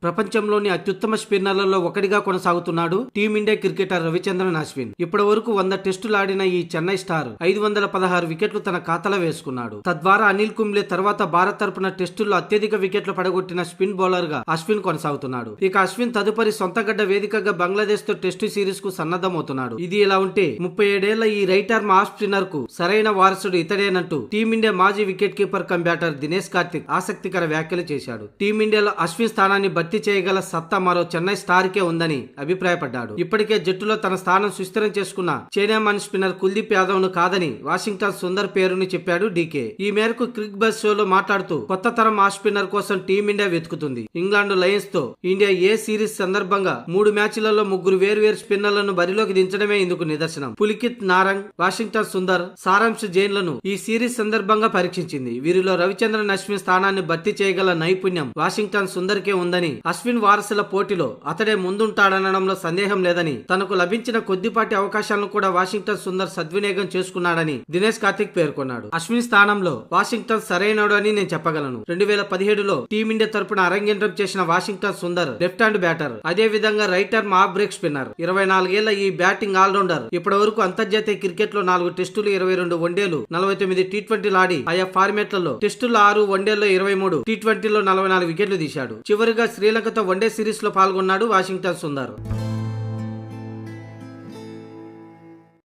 ప్రపంచంలోని అత్యుత్తమ స్పిన్నర్లలో ఒకటిగా కొనసాగుతున్నాడు టీమిండియా క్రికెటర్ రవిచంద్రన్ అశ్విన్. ఇప్పటి వరకు 100 టెస్టులు ఆడిన ఈ చెన్నై స్టార్ 516 వికెట్లు తన ఖాతాలో వేసుకున్నాడు. తద్వారా అనిల్ కుంబ్లే తర్వాత భారత్ తరపున టెస్టుల్లో అత్యధిక వికెట్లు పడగొట్టిన స్పిన్ బౌలర్ గా అశ్విన్ కొనసాగుతున్నాడు. ఇక అశ్విన్ తదుపరి సొంత గడ్డ వేదికగా బంగ్లాదేశ్ తో టెస్టు సిరీస్ కు సన్నద్ధమవుతున్నాడు. ఇది ఇలా ఉంటే 37 ఏళ్ల ఈ రైట్ ఆర్మ్ ఆఫ్ స్పిన్నర్ కు సరైన వారసుడు ఇతడేనంటూ టీమిండియా మాజీ wicket keeper cum batter Dinesh Karthik ఆసక్తికర వ్యాఖ్యలు చేశాడు. టీమిండియాలో అశ్విన్ స్థానాన్ని భర్తీ చేయగల సత్తా మరో చెన్నై స్టార్ కే ఉందని అభిప్రాయపడ్డాడు. ఇప్పటికే జట్టులో తన స్థానం సుస్థిరం చేసుకున్న చైనామన్ స్పిన్నర్ కుల్దీప్ యాదవ్ ను కాదని వాషింగ్టన్ సుందర్ పేరుని చెప్పాడు డీకే. ఈ మేరకు క్రిక్ బజ్ షోలో మాట్లాడుతూ కొత్త తరం ఆఫ్ స్పిన్నర్ కోసం టీమిండియా వెతుకుతుంది. ఇంగ్లాండ్ లయన్స్ తో ఇండియా ఏ సిరీస్ సందర్భంగా 3 మ్యాచ్లలో 3 వేర్వేరు స్పిన్నర్లను బరిలోకి దించడమే ఇందుకు నిదర్శనం. పులికిత్ నారంగ్, వాషింగ్టన్ సుందర్, సారాంశ్ జైన్లను ఈ సిరీస్ సందర్భంగా పరీక్షించింది. వీరిలో రవిచంద్రన్ అశ్విన్ స్థానాన్ని భర్తీ చేయగల నైపుణ్యం వాషింగ్టన్ సుందర్ కే ఉందని, అశ్విన్ వారసుల పోటీలో అతడే ముందుంటాడనడంలో సందేహం లేదని, తనకు లభించిన కొద్దిపాటి అవకాశాలను కూడా వాషింగ్టన్ సుందర్ సద్వినియోగం చేసుకున్నాడని దినేష్ కార్తిక్ పేర్కొన్నాడు. అశ్విన్ స్థానంలో వాషింగ్టన్ సరైనడు అని నేను చెప్పగలను. 2017లో టీమిండియా తరపున అరంగేట్రం చేసిన Washington Sundar left hand batter, అదే విధంగా right arm of break spinner. 24 ఏళ్ల ఈ బ్యాటింగ్ ఆల్రౌండర్ ఇప్పటి వరకు అంతర్జాతీయ క్రికెట్ లో 4 టెస్టులు, 22 వన్డేలు, 49 టీ20లు ఆడి ఆయా ఫార్మేట్లలో టెస్టుల్లో 6, వన్డేల్లో 23, టీ20లో 44 వికెట్లు తీశాడు. చివరిగా శ్రీలంకతో వన్డే సిరీస్ లో పాల్గొన్నాడు వాషింగ్టన్ సుందర్.